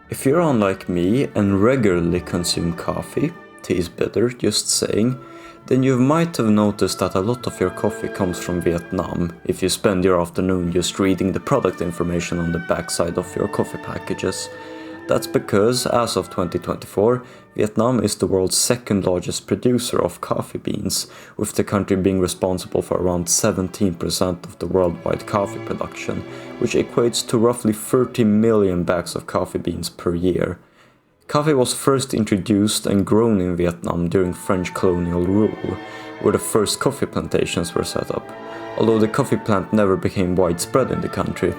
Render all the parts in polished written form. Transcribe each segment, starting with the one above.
If you're unlike me and regularly consume coffee, tea is better, just saying, then you might have noticed that a lot of your coffee comes from Vietnam if you spend your afternoon just reading the product information on the backside of your coffee packages. That's because, as of 2024, Vietnam is the world's second largest producer of coffee beans, with the country being responsible for around 17% of the worldwide coffee production, which equates to roughly 30 million bags of coffee beans per year. Coffee was first introduced and grown in Vietnam during French colonial rule, where the first coffee plantations were set up, although the coffee plant never became widespread in the country.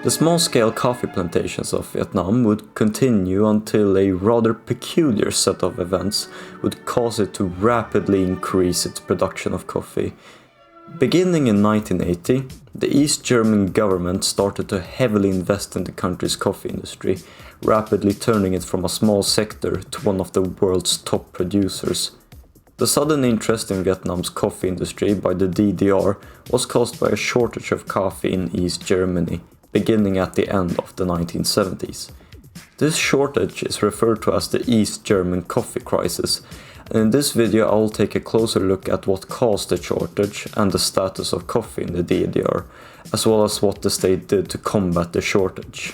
The small-scale coffee plantations of Vietnam would continue until a rather peculiar set of events would cause it to rapidly increase its production of coffee. Beginning in 1980, the East German government started to heavily invest in the country's coffee industry, rapidly turning it from a small sector to one of the world's top producers. The sudden interest in Vietnam's coffee industry by the DDR was caused by a shortage of coffee in East Germany, beginning at the end of the 1970s. This shortage is referred to as the East German coffee crisis, and in this video I'll take a closer look at what caused the shortage and the status of coffee in the DDR, as well as what the state did to combat the shortage.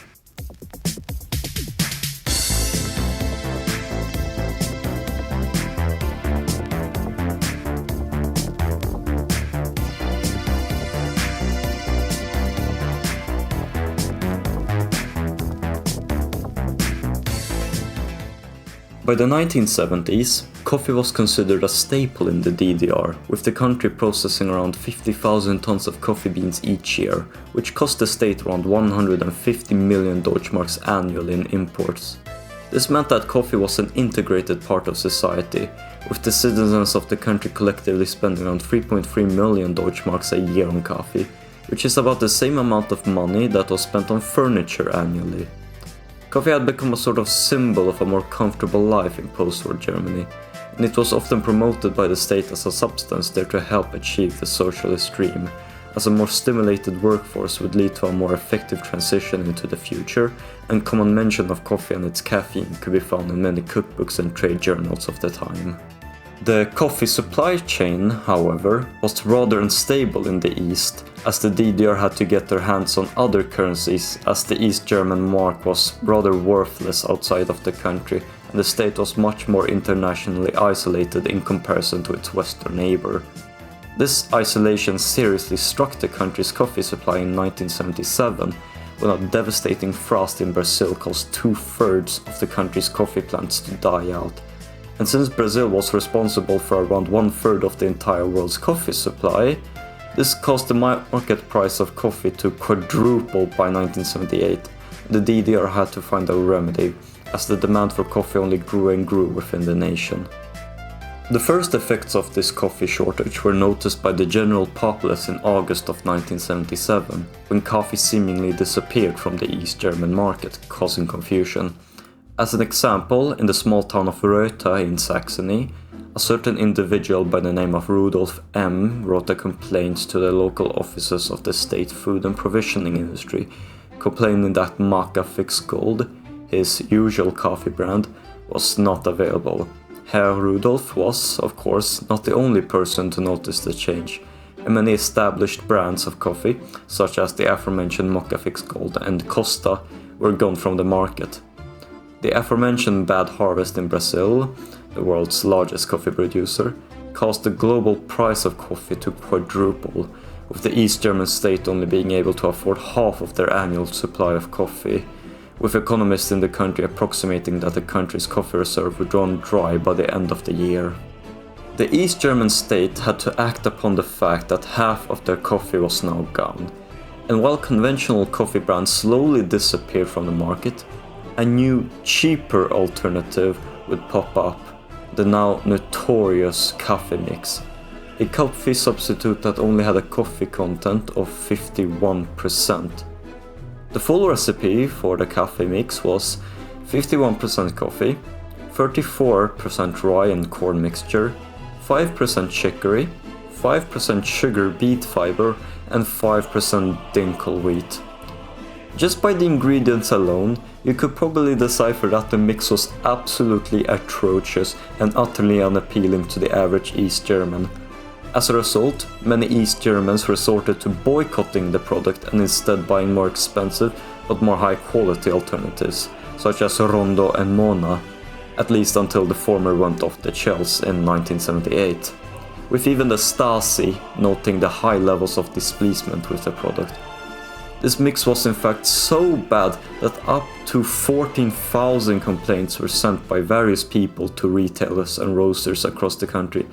By the 1970s, coffee was considered a staple in the DDR, with the country processing around 50,000 tons of coffee beans each year, which cost the state around 150 million Deutschmarks annually in imports. This meant that coffee was an integrated part of society, with the citizens of the country collectively spending around 3.3 million Deutschmarks a year on coffee, which is about the same amount of money that was spent on furniture annually. Coffee had become a sort of symbol of a more comfortable life in post-war Germany, and it was often promoted by the state as a substance there to help achieve the socialist dream, as a more stimulated workforce would lead to a more effective transition into the future, and common mention of coffee and its caffeine could be found in many cookbooks and trade journals of the time. The coffee supply chain, however, was rather unstable in the East, as the DDR had to get their hands on other currencies, as the East German mark was rather worthless outside of the country, and the state was much more internationally isolated in comparison to its western neighbor. This isolation seriously struck the country's coffee supply in 1977, when a devastating frost in Brazil caused 2/3 of the country's coffee plants to die out. And since Brazil was responsible for around 1/3 of the entire world's coffee supply, this caused the market price of coffee to quadruple by 1978. The DDR had to find a remedy, as the demand for coffee only grew and grew within the nation. The first effects of this coffee shortage were noticed by the general populace in August of 1977, when coffee seemingly disappeared from the East German market, causing confusion. As an example, in the small town of Rötha in Saxony, a certain individual by the name of Rudolf M. wrote a complaint to the local offices of the state food and provisioning industry, complaining that Maca Fixed Gold, his usual coffee brand, was not available. Herr Rudolf was, of course, not the only person to notice the change, and many established brands of coffee, such as the aforementioned Maca Fixed Gold and Costa, were gone from the market. The aforementioned bad harvest in Brazil, the world's largest coffee producer, caused the global price of coffee to quadruple, with the East German state only being able to afford half of their annual supply of coffee, with economists in the country approximating that the country's coffee reserve would run dry by the end of the year. The East German state had to act upon the fact that half of their coffee was now gone, and while conventional coffee brands slowly disappeared from the market, a new, cheaper alternative would pop up, the now notorious coffee mix, a coffee substitute that only had a coffee content of 51%. The full recipe for the coffee mix was 51% coffee, 34% rye and corn mixture, 5% chicory, 5% sugar beet fiber, and 5% dinkel wheat. Just by the ingredients alone, you could probably decipher that the mix was absolutely atrocious and utterly unappealing to the average East German. As a result, many East Germans resorted to boycotting the product and instead buying more expensive but more high quality alternatives, such as Rondo and Mona, at least until the former went off the shelves in 1978, with even the Stasi noting the high levels of displeasement with the product. This mix was in fact so bad that up to 14,000 complaints were sent by various people to retailers and roasters across the country,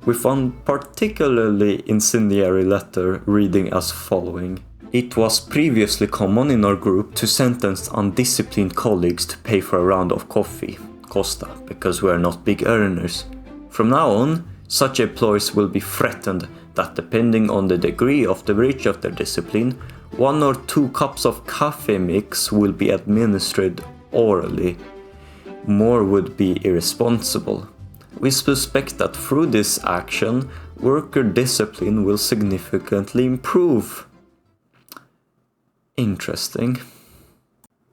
with one particularly incendiary letter reading as following. It was previously common in our group to sentence undisciplined colleagues to pay for a round of coffee, Costa, because we are not big earners. From now on, such employees will be threatened that depending on the degree of the breach of their discipline, 1 or 2 cups of coffee mix will be administered orally. More would be irresponsible. We suspect that through this action, worker discipline will significantly improve. Interesting.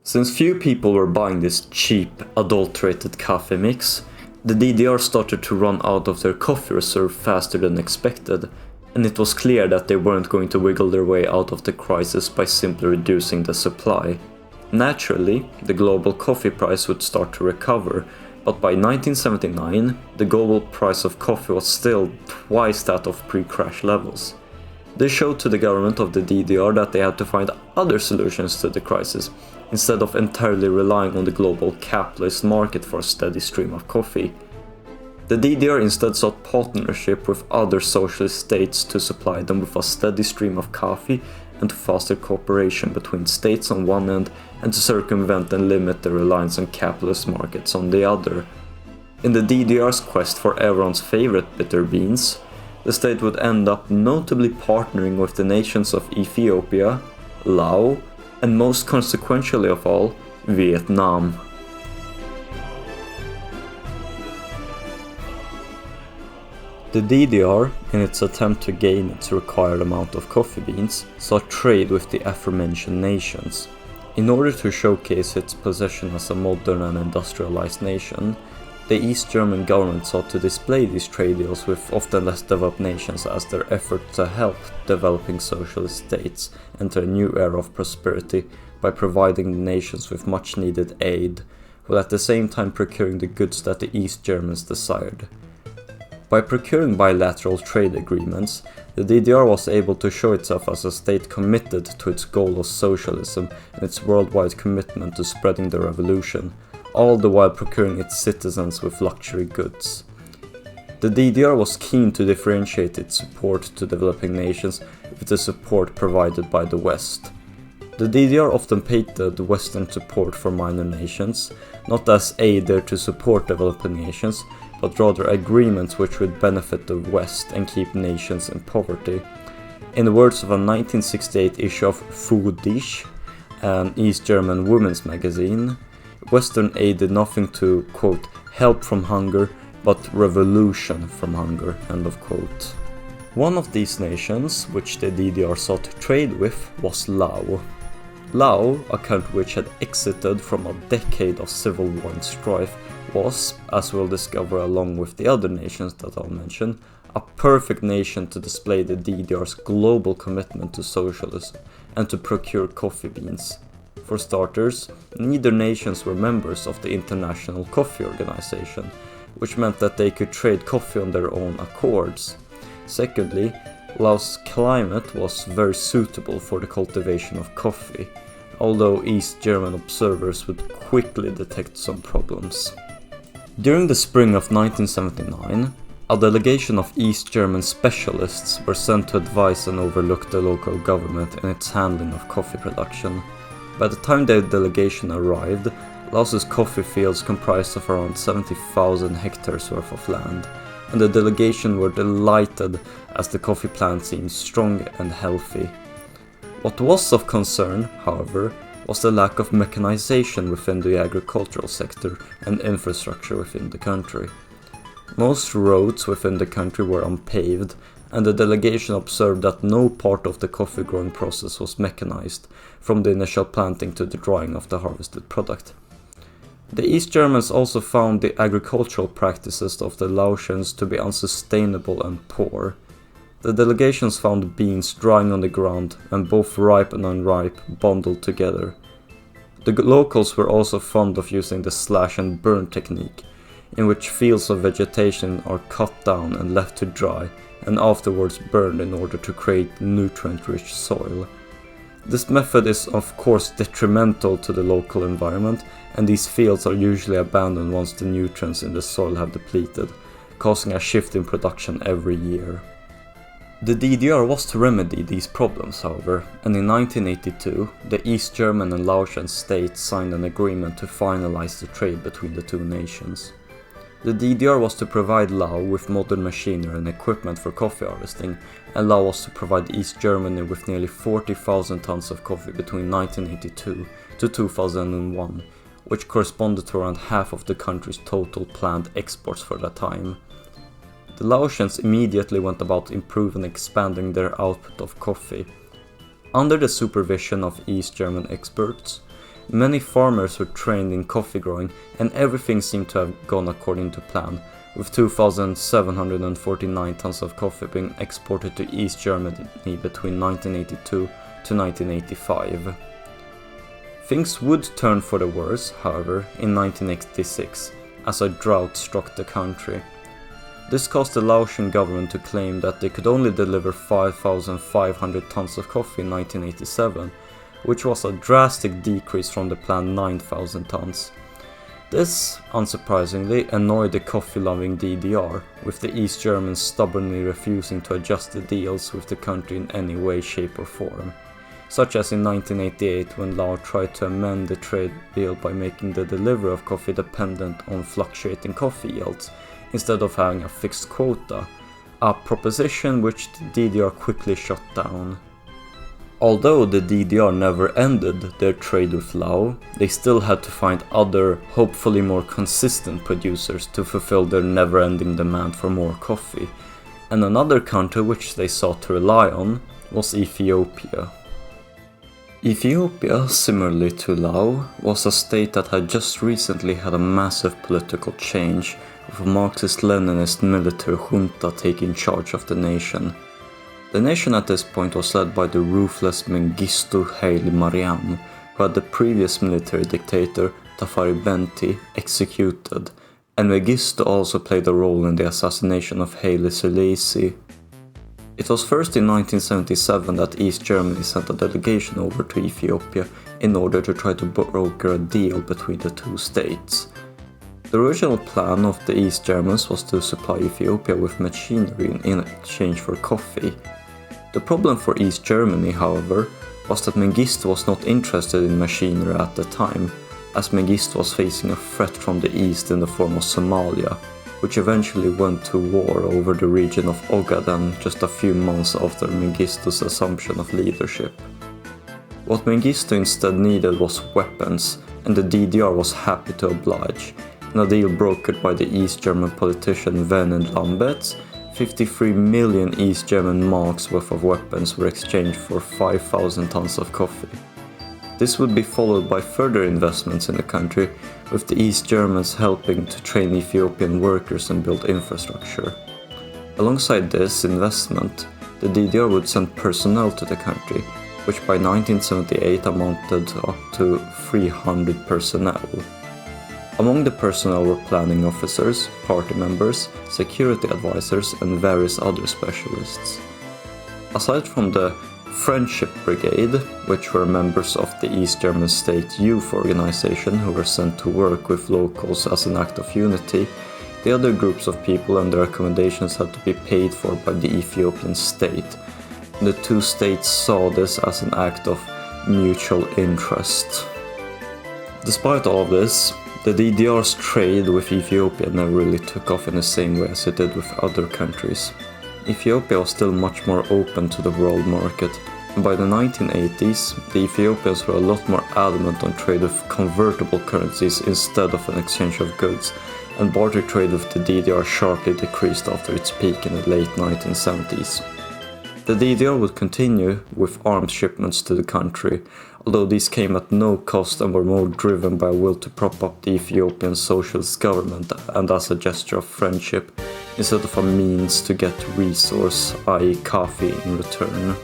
Since few people were buying this cheap, adulterated coffee mix, the DDR started to run out of their coffee reserve faster than expected, and it was clear that they weren't going to wiggle their way out of the crisis by simply reducing the supply. Naturally, the global coffee price would start to recover, but by 1979, the global price of coffee was still twice that of pre-crash levels. This showed to the government of the DDR that they had to find other solutions to the crisis, instead of entirely relying on the global capitalist market for a steady stream of coffee. The DDR instead sought partnership with other socialist states to supply them with a steady stream of coffee and to foster cooperation between states on one end and to circumvent and limit the reliance on capitalist markets on the other. In the DDR's quest for everyone's favorite bitter beans, the state would end up notably partnering with the nations of Ethiopia, Laos, and most consequentially of all, Vietnam. The DDR, in its attempt to gain its required amount of coffee beans, sought trade with the aforementioned nations. In order to showcase its position as a modern and industrialized nation, the East German government sought to display these trade deals with often less developed nations as their effort to help developing socialist states enter a new era of prosperity by providing the nations with much needed aid, while at the same time procuring the goods that the East Germans desired. By procuring bilateral trade agreements, the DDR was able to show itself as a state committed to its goal of socialism and its worldwide commitment to spreading the revolution, all the while procuring its citizens with luxury goods. The DDR was keen to differentiate its support to developing nations with the support provided by the West. The DDR often paid the Western support for minor nations, not as aid there to support developing nations, but rather agreements which would benefit the West and keep nations in poverty. In the words of a 1968 issue of Food Dish, an East German women's magazine, Western aid did nothing to, quote, help from hunger, but revolution from hunger, end of quote. One of these nations, which the DDR sought to trade with, was Laos. Laos, a country which had exited from a decade of civil war and strife, was, as we'll discover along with the other nations that I'll mention, a perfect nation to display the DDR's global commitment to socialism and to procure coffee beans. For starters, neither nations were members of the International Coffee Organization, which meant that they could trade coffee on their own accords. Secondly, Laos' climate was very suitable for the cultivation of coffee, although East German observers would quickly detect some problems. During the spring of 1979, a delegation of East German specialists were sent to advise and overlook the local government in its handling of coffee production. By the time the delegation arrived, Laos's coffee fields comprised of around 70,000 hectares worth of land, and the delegation were delighted as the coffee plant seemed strong and healthy. What was of concern, however, was the lack of mechanization within the agricultural sector and infrastructure within the country. Most roads within the country were unpaved, and the delegation observed that no part of the coffee growing process was mechanized, from the initial planting to the drying of the harvested product. The East Germans also found the agricultural practices of the Laotians to be unsustainable and poor. The delegations found beans drying on the ground and both ripe and unripe bundled together. The locals were also fond of using the slash and burn technique, in which fields of vegetation are cut down and left to dry and afterwards burned in order to create nutrient-rich soil. This method is of course detrimental to the local environment, and these fields are usually abandoned once the nutrients in the soil have depleted, causing a shift in production every year. The DDR was to remedy these problems, however, and in 1982 the East German and Laotian states signed an agreement to finalize the trade between the two nations. The DDR was to provide Laos with modern machinery and equipment for coffee harvesting, and Laos was to provide East Germany with nearly 40,000 tons of coffee between 1982 to 2001, which corresponded to around half of the country's total planned exports for that time. The Laotians immediately went about improving and expanding their output of coffee. Under the supervision of East German experts, many farmers were trained in coffee growing, and everything seemed to have gone according to plan, with 2,749 tons of coffee being exported to East Germany between 1982 to 1985. Things would turn for the worse, however, in 1986, as a drought struck the country. This caused the Laotian government to claim that they could only deliver 5,500 tons of coffee in 1987, which was a drastic decrease from the planned 9,000 tons. This, unsurprisingly, annoyed the coffee-loving DDR, with the East Germans stubbornly refusing to adjust the deals with the country in any way, shape or form, such as in 1988 when Laos tried to amend the trade deal by making the delivery of coffee dependent on fluctuating coffee yields, instead of having a fixed quota, a proposition which the DDR quickly shut down. Although the DDR never ended their trade with Laos, they still had to find other, hopefully more consistent producers to fulfill their never-ending demand for more coffee, and another country which they sought to rely on was Ethiopia. Ethiopia, similarly to Laos, was a state that had just recently had a massive political change, with a Marxist-Leninist military junta taking charge of the nation. The nation at this point was led by the ruthless Mengistu Haile Mariam, who had the previous military dictator Tafari Benti executed, and Mengistu also played a role in the assassination of Haile Selassie. It was first in 1977 that East Germany sent a delegation over to Ethiopia in order to try to broker a deal between the two states. The original plan of the East Germans was to supply Ethiopia with machinery in exchange for coffee. The problem for East Germany, however, was that Mengistu was not interested in machinery at the time, as Mengistu was facing a threat from the east in the form of Somalia, which eventually went to war over the region of Ogaden just a few months after Mengistu's assumption of leadership. What Mengistu instead needed was weapons, and the DDR was happy to oblige. In a deal brokered by the East German politician Werner Lambertz, 53 million East German marks worth of weapons were exchanged for 5,000 tons of coffee. This would be followed by further investments in the country, with the East Germans helping to train Ethiopian workers and build infrastructure. Alongside this investment, the DDR would send personnel to the country, which by 1978 amounted up to 300 personnel. Among the personnel were planning officers, party members, security advisors, and various other specialists. Aside from the Friendship Brigade, which were members of the East German State Youth Organization who were sent to work with locals as an act of unity, the other groups of people and their accommodations had to be paid for by the Ethiopian state. The two states saw this as an act of mutual interest. Despite all of this, the DDR's trade with Ethiopia never really took off in the same way as it did with other countries. Ethiopia was still much more open to the world market, and by the 1980s, the Ethiopians were a lot more adamant on trade with convertible currencies instead of an exchange of goods, and barter trade with the DDR sharply decreased after its peak in the late 1970s. The DDR would continue with arms shipments to the country, although these came at no cost and were more driven by a will to prop up the Ethiopian socialist government and as a gesture of friendship, instead of a means to get resource, i.e. coffee, in return.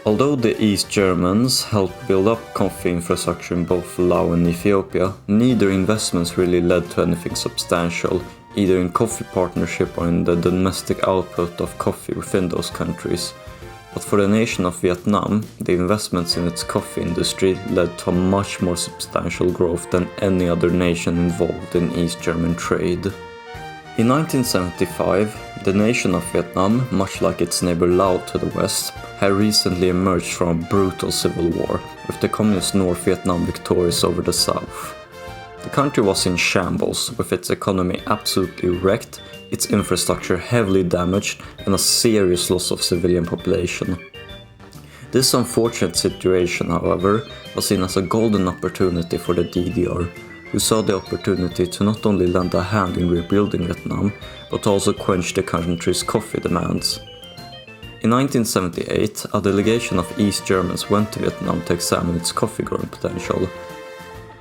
Although the East Germans helped build up coffee infrastructure in both Laos and Ethiopia, neither investments really led to anything substantial, either in coffee partnership or in the domestic output of coffee within those countries. But for the nation of Vietnam, the investments in its coffee industry led to a much more substantial growth than any other nation involved in East German trade. In 1975, the nation of Vietnam, much like its neighbor Laos to the west, had recently emerged from a brutal civil war, with the communist North Vietnam victorious over the south. The country was in shambles, with its economy absolutely wrecked, its infrastructure heavily damaged, and a serious loss of civilian population. This unfortunate situation, however, was seen as a golden opportunity for the DDR, who saw the opportunity to not only lend a hand in rebuilding Vietnam, but also quench the country's coffee demands. In 1978, a delegation of East Germans went to Vietnam to examine its coffee growing potential.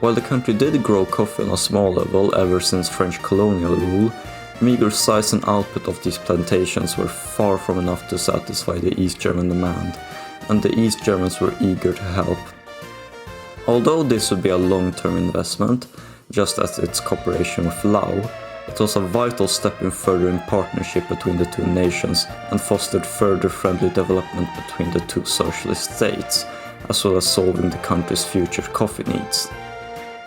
While the country did grow coffee on a small level ever since French colonial rule, meager size and output of these plantations were far from enough to satisfy the East German demand, and the East Germans were eager to help. Although this would be a long-term investment, just as its cooperation with Laos, it was a vital step in furthering partnership between the two nations and fostered further friendly development between the two socialist states, as well as solving the country's future coffee needs.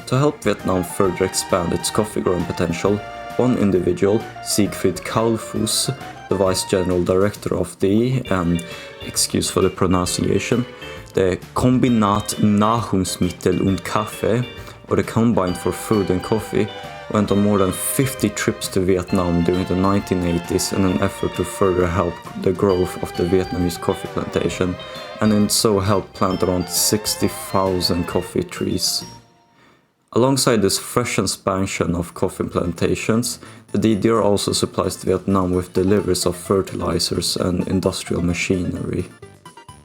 To help Vietnam further expand its coffee growing potential, one individual, Siegfried Kaulfuss, the Vice General Director of the, excuse for the pronunciation, the Kombinat Nahrungsmittel und Kaffee, or the Combine for Food and Coffee, went on more than 50 trips to Vietnam during the 1980s in an effort to further help the growth of the Vietnamese coffee plantation, and in so help plant around 60,000 coffee trees. Alongside this fresh expansion of coffee plantations, the DDR also supplies Vietnam with deliveries of fertilizers and industrial machinery.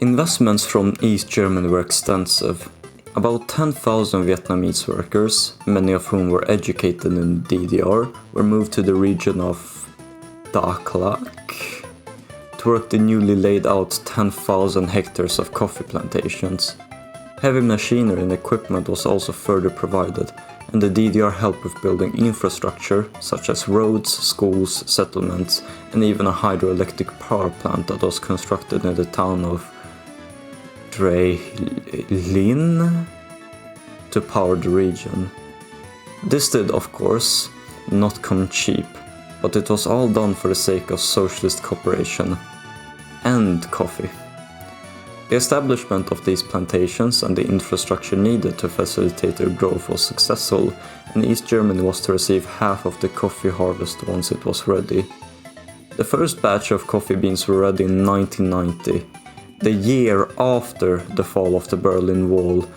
Investments from East Germany were extensive. About 10,000 Vietnamese workers, many of whom were educated in DDR, were moved to the region of Dak Lak to work the newly laid out 10,000 hectares of coffee plantations. Heavy machinery and equipment was also further provided, and the DDR helped with building infrastructure such as roads, schools, settlements, and even a hydroelectric power plant that was constructed in the town of Dre Lin to power the region. This did, of course, not come cheap, but it was all done for the sake of socialist cooperation and coffee. The establishment of these plantations and the infrastructure needed to facilitate their growth was successful, and East Germany was to receive half of the coffee harvest once it was ready. The first batch of coffee beans were ready in 1990, the year after the fall of the Berlin Wall,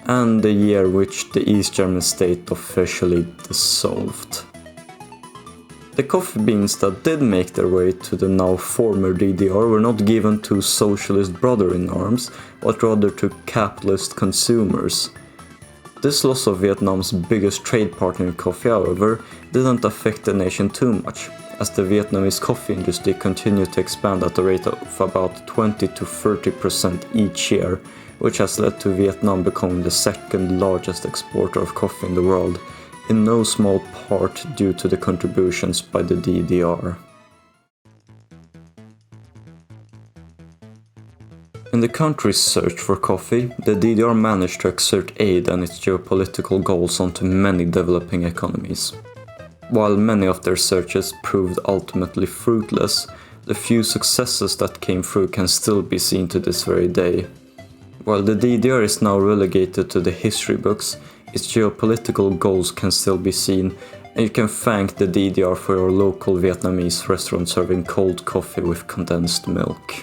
and the year which the East German state officially dissolved. The coffee beans that did make their way to the now former DDR were not given to socialist brother-in-arms, but rather to capitalist consumers. This loss of Vietnam's biggest trade partner in coffee, however, didn't affect the nation too much, as the Vietnamese coffee industry continued to expand at a rate of about 20 to 30% each year, which has led to Vietnam becoming the second largest exporter of coffee in the world, in no small part due to the contributions by the DDR. In the country's search for coffee, the DDR managed to exert aid and its geopolitical goals onto many developing economies. While many of their searches proved ultimately fruitless, the few successes that came through can still be seen to this very day. While the DDR is now relegated to the history books, its geopolitical goals can still be seen, and you can thank the DDR for your local Vietnamese restaurant serving cold coffee with condensed milk.